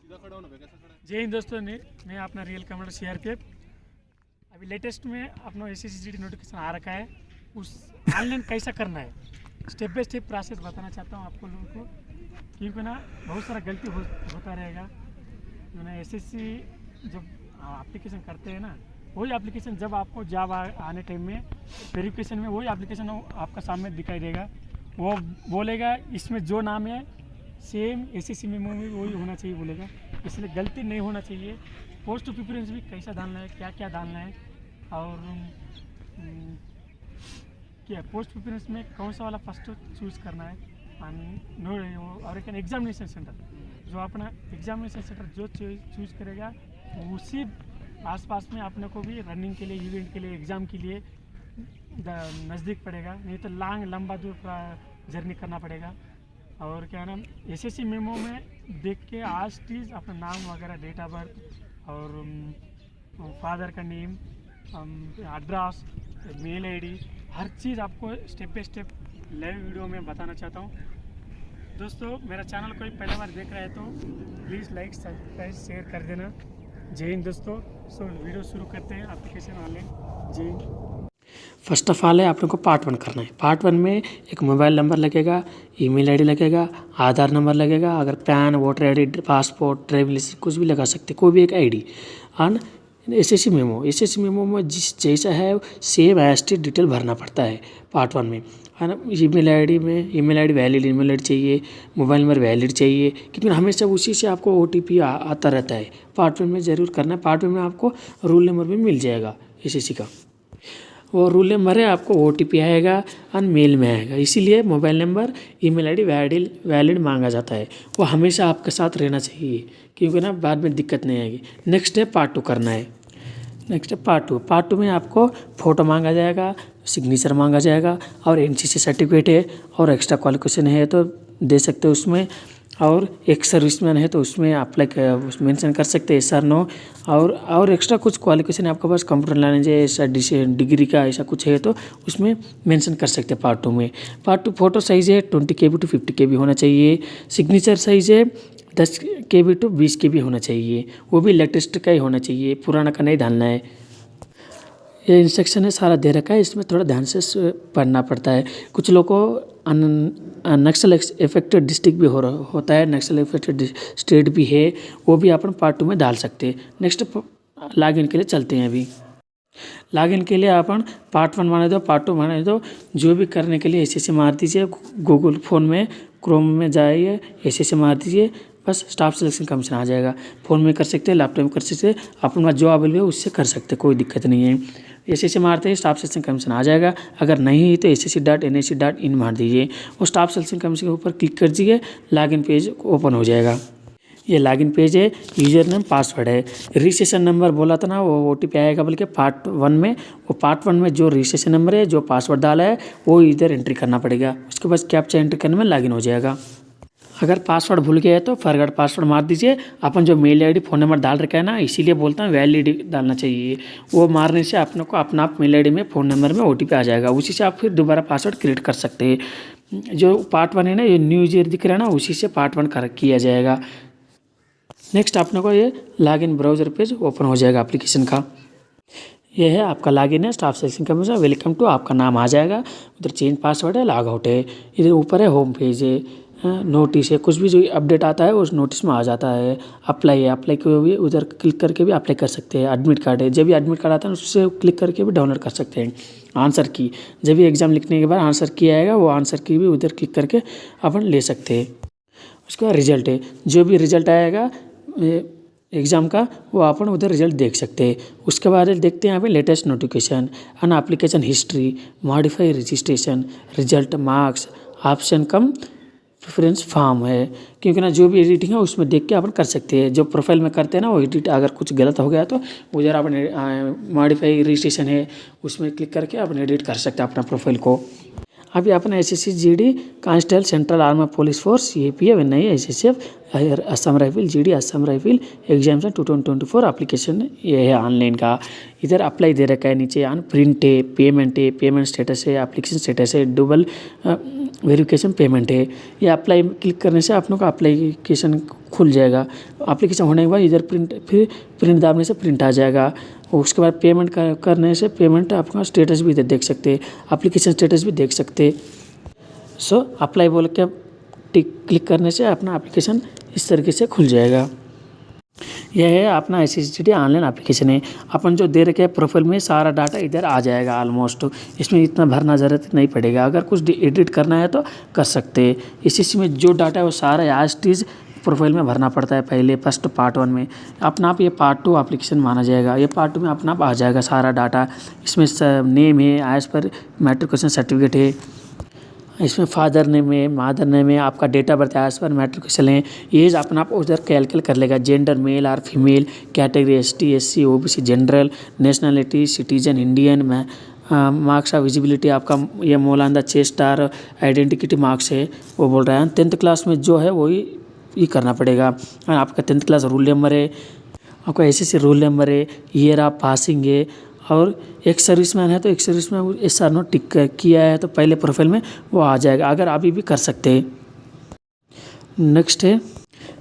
जय हिंद दोस्तों ने मैं अपना रियल कमांडर सीआरपीएफ। अभी लेटेस्ट में अपना एसएससी नोटिफिकेशन आ रखा है, उस ऑनलाइन कैसा करना है स्टेप बाय स्टेप प्रोसेस बताना चाहता हूँ आपको लोगों को, क्योंकि ना बहुत सारा गलती होता रहेगा। जो ना एसएससी जब एप्लीकेशन करते हैं ना, वही एप्लीकेशन जब आपको जॉब आने टाइम में वेरिफिकेशन में वही एप्लीकेशन आपका सामने दिखाई देगा। वो बोलेगा इसमें जो नाम है सेम एसएससी मेमो में वही होना चाहिए बोलेगा, इसलिए गलती नहीं होना चाहिए। पोस्ट प्रिफरेंस भी कैसा डालना है, क्या क्या डालना है, और क्या पोस्ट प्रिफरेंस में कौन सा वाला फर्स्ट चूज़ करना है। और एक एग्जामिनेशन सेंटर जो अपना एग्जामिनेशन सेंटर जो चूज़ करेगा उसी आसपास में अपने को भी रनिंग के लिए, इवेंट के लिए, एग्ज़ाम के लिए नज़दीक पड़ेगा, नहीं तो लंबा दूर जर्नी करना पड़ेगा। और क्या नाम एसएससी मेमो में देख के आज चीज़ अपना नाम वगैरह, डेट ऑफ बर्थ और फादर का नेम, एड्रेस, मेल आईडी, हर चीज़ आपको step by step live video में बताना चाहता हूँ। दोस्तों मेरा चैनल कोई पहली बार देख रहा है तो प्लीज़ लाइक, सब्सक्राइब, शेयर कर देना। जय हिंद दोस्तों। सो वीडियो शुरू करते हैं एप्लीकेशन ऑनलाइन। जय हिंद। फर्स्ट ऑफ ऑल है आप लोग को पार्ट 1 करना है। पार्ट 1 में एक मोबाइल नंबर लगेगा, ईमेल आईडी लगेगा, आधार नंबर लगेगा, अगर PAN, voter ID, passport, driving licence कुछ भी लगा सकते, कोई भी एक आईडी। और एसएससी मेमो में जिस जैसा है सेम एज डिटेल भरना पड़ता है पार्ट 1 में, है ना। Email ID valid email ID चाहिए, मोबाइल नंबर वैलिड चाहिए, क्योंकि हमेशा उसी से आपको ओटीपी आता रहता है। पार्ट 1 में ज़रूर करना है। पार्ट 1 में आपको रूल नंबर भी मिल जाएगा एसएससी का, वो रूल नंबर है, आपको ओटीपी आएगा और मेल में आएगा। इसीलिए mobile number, email ID valid मांगा जाता है। वो हमेशा आपके साथ रहना चाहिए, क्योंकि ना बाद में दिक्कत नहीं आएगी। नेक्स्ट है पार्ट 2 करना है। नेक्स्ट है पार्ट 2 में आपको फ़ोटो मांगा जाएगा, सिग्नेचर मांगा जाएगा, और एनसीसी सर्टिफिकेट है और एक्स्ट्रा क्वालिफिकेशन है तो दे सकते हो उसमें, और एक सर्विसमैन है तो उसमें अप्लाई मेंशन कर सकते हैं, सर नो। और एक्स्ट्रा कुछ क्वालिफिकेशन है आपके पास, कंप्यूटर नॉलेज है, ऐसा डिग्री का ऐसा कुछ है तो उसमें मेंशन कर सकते हैं पार्ट 2 में। पार्ट 2 फोटो साइज़ है 20 KB to 50 KB होना चाहिए। सिग्नेचर साइज़ है 10 KB to 20 KB होना चाहिए, वो भी लेटेस्ट का ही होना चाहिए, पुराना का नहीं डालना है। ये इंस्ट्रक्शन है सारा दे रखा है, इसमें थोड़ा ध्यान से पढ़ना पड़ता है। कुछ लोग को नक्सल इफेक्टेड डिस्ट्रिक्ट भी होता है, नक्सल इफेक्टेड स्टेट भी है, वो भी अपन पार्ट 2 में डाल सकते हैं। नेक्स्ट लॉगिन के लिए चलते हैं। अभी लॉगिन के लिए अपन पार्ट 1 माने दो, पार्ट 2 माने दो, जो भी करने के लिए एसएससी मार दीजिए। गूगल फ़ोन में क्रोम में जाइए, एसएससी मार दीजिए, बस स्टाफ सिलेक्शन कमीशन आ जाएगा। फ़ोन में कर सकते हैं, लैपटॉप में कर सकते हैं, अपने पास जो अवेलेबल है उससे कर सकते हैं, कोई दिक्कत नहीं है। एसएससी मारते ही स्टाफ सिलेक्शन कमीशन आ जाएगा। अगर नहीं तो SSC.NIC.in मार दीजिए, वो स्टाफ सिलेक्शन कमीशन के ऊपर क्लिक कर दीजिए, लॉगिन पेज ओपन हो जाएगा। ये लॉगिन पेज है, यूज़र नेम पासवर्ड है। रजिस्ट्रेशन नंबर बोला था ना, वो ओटीपी आएगा बल्कि पार्ट 1 में। वो पार्ट 1 में जो रजिस्ट्रेशन नंबर है, जो पासवर्ड डाला है, वो इधर एंट्री करना पड़ेगा। उसके बाद कैप्चा एंट्री करने में लॉगिन हो जाएगा। अगर पासवर्ड भूल गया है तो फॉरगॉट पासवर्ड मार दीजिए। अपन जो मेल आईडी फ़ोन नंबर डाल रखा है ना, इसीलिए बोलता हूँ वैलिड डालना चाहिए। वो मारने से अपने को अपना आप मेल आईडी में, फ़ोन नंबर में ओटीपी आ जाएगा, उसी से आप फिर दोबारा पासवर्ड क्रिएट कर सकते हैं। जो पार्ट 1 है ना, ये न्यू यूजर दिख रहा है ना, उसी से पार्ट 1 किया जाएगा। नेक्स्ट अपने को ये लॉगिन ब्राउज़र पेज ओपन हो जाएगा एप्लीकेशन का। ये है आपका लॉगिन है, Staff Selection Commission, welcome to, आपका नाम आ जाएगा। उधर चेंज पासवर्ड है, लॉग आउट है, इधर ऊपर है होम पेज है, नोटिस है, कुछ भी जो अपडेट आता है उस नोटिस में आ जाता है। अप्लाई है, अप्लाई को भी उधर क्लिक करके भी अप्लाई कर सकते हैं। एडमिट कार्ड है, जब भी एडमिट कार्ड आता है उससे क्लिक करके भी डाउनलोड कर सकते हैं। आंसर की, जब भी एग्ज़ाम लिखने के बाद आंसर की आएगा, वो आंसर की भी उधर क्लिक करके अपन ले सकते हैं। उसके बाद रिजल्ट है, जो भी रिजल्ट आएगा एग्ज़ाम का, वो अपन उधर रिजल्ट देख सकते हैं। उसके बाद देखते हैं यहाँ पे लेटेस्ट नोटिफिकेशन, अन application history, modify registration, result, marks, option cum preference form है। क्योंकि ना जो भी एडिटिंग है उसमें देख के अपन कर सकते हैं। जो प्रोफाइल में करते हैं ना, वो एडिट अगर कुछ गलत हो गया तो उधर अपन मॉडिफाई रजिस्ट्रेशन है, उसमें क्लिक करके अपन एडिट कर सकते हैं अपना प्रोफाइल को। अभी अपना SSC GD constable central arm police force CAPF NIA SSF Assam rifle GD Assam rifle एग्जाम्सन 2024 application ये है ऑनलाइन का। इधर अप्लाई दे रखा है, नीचे ऑन प्रिंट है, पेमेंट स्टेटस है, एप्लीकेशन स्टेटस है, डबल वेरिफिकेशन पेमेंट है। ये अप्लाई क्लिक करने से अपनों का एप्लीकेशन खुल जाएगा। एप्लीकेशन होने के बाद इधर फिर प्रिंट दाबने से प्रिंट आ जाएगा। और उसके बाद पेमेंट करने से पेमेंट आपका स्टेटस भी इधर देख सकते हैं, एप्लीकेशन स्टेटस भी देख सकते हैं। सो अप्लाई बोल के क्लिक करने से अपना एप्लीकेशन इस तरीके से खुल जाएगा। यह है अपना ICCT ऑनलाइन एप्लीकेशन है। अपन जो दे रखे हैं प्रोफाइल में सारा डाटा इधर आ जाएगा ऑलमोस्ट, इसमें इतना भरना ज़रूरत नहीं पड़ेगा। अगर कुछ एडिट करना है तो कर सकते हैं। इसी में जो डाटा है वो सारा एज इट इज़ प्रोफाइल में भरना पड़ता है पहले फर्स्ट पार्ट 1 में। अपना आप ये पार्ट 2 एप्लीकेशन माना जाएगा। ये पार्ट 2 में अपना आप आ जाएगा सारा डाटा। इसमें नेम है, एज पर मैट्रिकुलेशन सर्टिफिकेट है, इसमें फादर नेम है, मदर नेम है, आपका डेट ऑफ बर्थ एज पर मैट्रिकुलेशन है। एज अपना आप उधर कैलकुलेट कर लेगा, जेंडर मेल और female, category ST SC OBC general, nationality citizen Indian, marks of visibility आपका ये मौलाना चेस्ट और आइडेंटिटी मार्क्स है वो बोल रहा है। 10th क्लास में जो है वही ये करना पड़ेगा। आपका 10th क्लास रूल नंबर है, आपका SSC रूल नंबर है, ईयर ऑफ पासिंग है। और एक सर्विसमैन है तो एक सर्विसमैन SR नो टिक किया है तो पहले प्रोफाइल में वो आ जाएगा, अगर अभी भी कर सकते हैं। नेक्स्ट है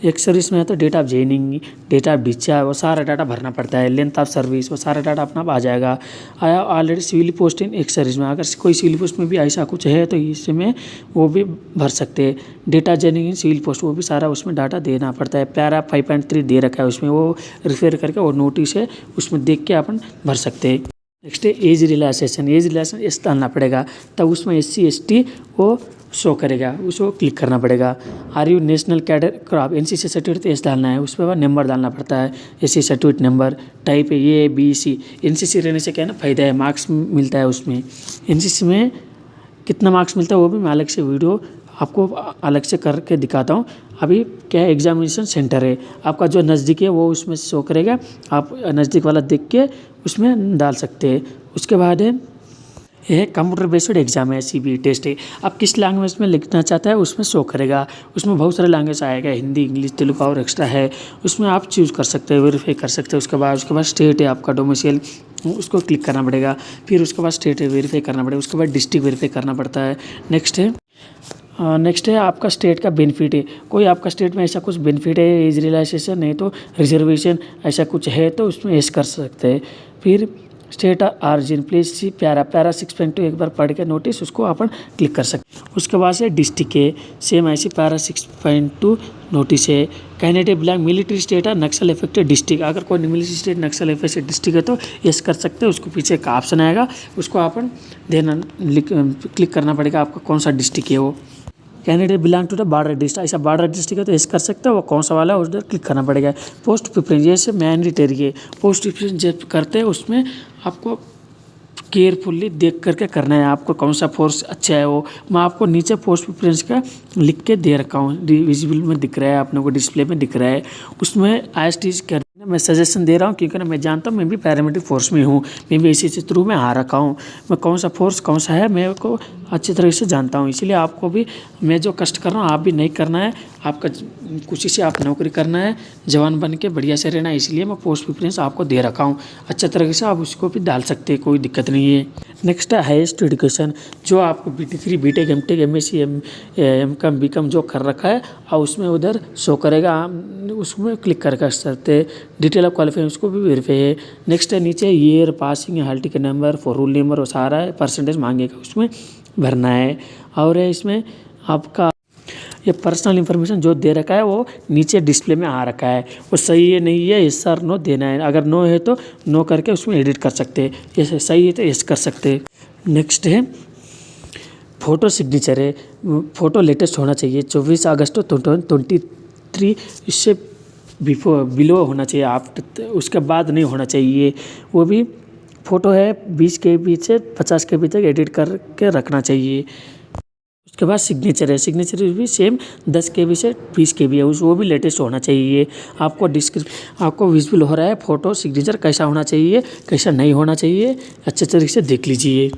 एक सर्विस में है तो date of joining, date of discharge, वो सारा डाटा भरना पड़ता है। लेंथ ऑफ सर्विस, वो सारा डाटा अपना आ जाएगा। आया ऑलरेडी सिविल पोस्ट इन एक सर्विस में, अगर कोई सिविल पोस्ट में भी ऐसा कुछ है तो इसमें वो भी भर सकते हैं। Data joining in civil post, वो भी सारा उसमें डाटा देना पड़ता है। पैरा 5.3 दे रखा है उसमें, वो रेफर करके वो नोटिस है उसमें देख के अपन भर सकते हैं। नेक्स्ट है age relaxation, age relaxation S डालना पड़ेगा तब उसमें SC ST वो शो करेगा, उसको क्लिक करना पड़ेगा। Are you national cadet corps NCC certificate तो एस डालना है, उस पर नंबर डालना पड़ता है, SC सर्टिफिकेट नंबर, टाइप है A B C। NCC रहने से क्या है ना फ़ायदा है, मार्क्स मिलता है उसमें। NCC में कितना मार्क्स मिलता है वो भी मैं अलग से वीडियो आपको अलग से करके दिखाता हूँ। अभी क्या है एग्जामिनेशन सेंटर है, आपका जो नज़दीक है वो उसमें शो करेगा, आप नज़दीक वाला देख के उसमें डाल सकते हैं। उसके बाद है यह कंप्यूटर बेस्ड एग्जाम है, CBE टेस्ट है। आप किस लैंग्वेज में लिखना चाहता है उसमें शो करेगा, उसमें बहुत सारे लैंग्वेज आएगा, हिंदी इंग्लिश तेलुगु और एक्स्ट्रा है, उसमें आप चूज़ कर सकते हैं, वेरीफाई कर सकते हैं। उसके बाद स्टेट है आपका डोमिसाइल, उसको क्लिक करना पड़ेगा। फिर उसके बाद स्टेट है वेरीफाई करना पड़ेगा, उसके बाद डिस्ट्रिक्ट वेरीफाई करना पड़ता है। नेक्स्ट है आपका स्टेट का बेनिफिट है, कोई आपका स्टेट में ऐसा कुछ बेनिफिट है, एज रिलैक्सेशन नहीं तो रिजर्वेशन ऐसा कुछ है तो उसमें एस कर सकते हैं। फिर स्टेट ऑरिजिन प्लेस सी पैरा 6.2 एक बार पढ़ के नोटिस उसको अपन क्लिक कर सकते हैं। उसके बाद से डिस्ट्रिक्ट है, सेम ऐसी पैरा 6.2 नोटिस है। कैंडिडेट ब्लैंक मिलिट्री स्टेट है, नक्सल इफेक्टेड डिस्ट्रिक्ट, अगर कोई मिलिट्री स्टेट नक्सल इफेक्टेड डिस्ट्रिक्ट है तो यस कर सकते हैं। उसको पीछे का ऑप्शन आएगा, उसको अपन देना क्लिक करना पड़ेगा, आपका कौन सा डिस्ट्रिक्ट है वो। Candidate belong to the border district, ऐसा बॉर्डर डिस्ट्रिक्ट है तो यस कर सकते हैं, वो कौन सा वाला है उधर क्लिक करना पड़ेगा। पोस्ट प्रिफरेंस जैसे मैंडेटरी है, पोस्ट प्रिफरेंस जब करते हैं उसमें आपको केयरफुल्ली देख करके करना है, आपको कौन सा फोर्स अच्छा है वो। मैं आपको नीचे पोस्ट प्रिफरेंस का लिख के दे रखा हूँ, विजिबल में दिख रहा है अपने को, डिस्प्ले में दिख रहा है, उसमें IST कर मैं सजेशन दे रहा हूँ क्योंकि ना मैं जानता हूँ, मैं भी पैरामिलिट्री फोर्स में हूँ, मैं भी इसी से थ्रू में आ रखा हूँ, मैं कौन सा फोर्स कौन सा है मेरे को अच्छी तरह से जानता हूँ। इसलिए आपको भी मैं जो कष्ट कर रहा हूँ आप भी नहीं करना है, आपका खुशी से आप नौकरी करना है, जवान बन के बढ़िया से रहना है। इसलिए मैं पोस्ट प्रिफरेंस आपको दे रखा हूँ, अच्छा तरीके से आप उसको भी डाल सकते हैं, कोई दिक्कत नहीं है। नेक्स्ट है हाईएस्ट एजुकेशन, जो आपको BT3 BTech MTech MSc MCom BCom जो कर रखा है और उसमें उधर शो करेगा, उसमें क्लिक कर सकते हैं। डिटेल ऑफ क्वालिफाइंग उसको भी वेरीफाई है। नेक्स्ट है नीचे year passing hall ticket number for rule number, वो सारा है, परसेंटेज मांगेगा उसमें भरना है। और इसमें आपका ये पर्सनल इन्फॉर्मेशन जो दे रखा है वो नीचे डिस्प्ले में आ रखा है, वो सही है नहीं है यस और नो देना है, अगर नो है तो नो करके उसमें एडिट कर सकते हैं, ये सही है तो यस कर सकते हैं। नेक्स्ट है फ़ोटो सिग्नेचर है, फ़ोटो लेटेस्ट होना चाहिए 24 अगस्त 2023, इससे बिलो होना चाहिए, आप उसके बाद नहीं होना चाहिए। वो भी फ़ोटो है 20 KB से 50 KB तक एडिट करके रखना चाहिए। उसके बाद सिग्नेचर है, सिग्नेचर भी सेम 10 KB से 20 KB है, वो भी लेटेस्ट होना चाहिए। आपको आपको विजिबल हो रहा है फ़ोटो सिग्नेचर कैसा होना चाहिए कैसा नहीं होना चाहिए, अच्छे तरीके से देख लीजिए।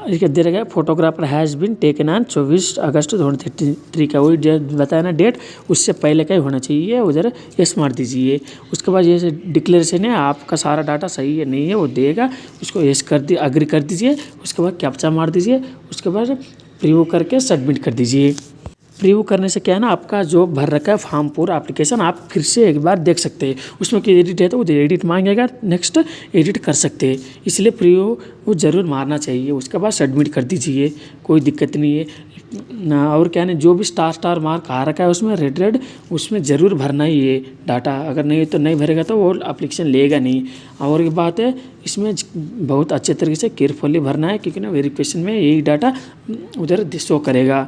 इसके दे रखा है photographer has been taken on 24 अगस्त 2023 का, वही बताया ना डेट, उससे पहले का ही होना चाहिए, उधर यस मार दीजिए। उसके बाद ये डिक्लेरेशन है, आपका सारा डाटा सही है नहीं है वो देगा, उसको यस अग्री कर दीजिए। उसके बाद कैप्चा मार दीजिए, उसके बाद प्रीव्यू करके सबमिट कर दीजिए। प्रीव्यू करने से क्या है ना, आपका जो भर रखा है फॉर्म पूरा एप्लीकेशन आप फिर से एक बार देख सकते हैं। उसमें कोई एडिट है तो वो एडिट मांगेगा, नेक्स्ट एडिट कर सकते हैं। इसलिए प्रीव्यू वो ज़रूर मारना चाहिए, उसके बाद सबमिट कर दीजिए, कोई दिक्कत नहीं है ना। और क्या है, जो भी स्टार मार्क आ रखा है उसमें रेड उसमें ज़रूर भरना ही है डाटा। अगर नहीं तो नहीं भरेगा तो वो एप्लीकेशन लेगा नहीं। और एक बात है, इसमें बहुत अच्छे तरीके से केयरफुली भरना है, क्योंकि ना वेरिफिकेशन में यही डाटा उधर शो करेगा।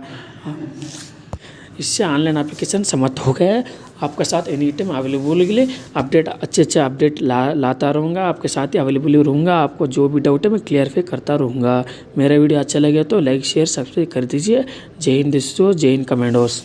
इससे ऑनलाइन एप्लीकेशन समाप्त हो गया है। आपके साथ एनी टाइम अवेलेबल के लिए अपडेट अच्छे अपडेट लाता रहूँगा, आपके साथ ही अवेलेबल रहूँगा। आपको जो भी डाउट है मैं क्लियरफाई करता रहूँगा। मेरा वीडियो अच्छा लगे तो लाइक शेयर सब्सक्राइब कर दीजिए। जय हिंद दोस्तों, जय हिंद कमेंडोस।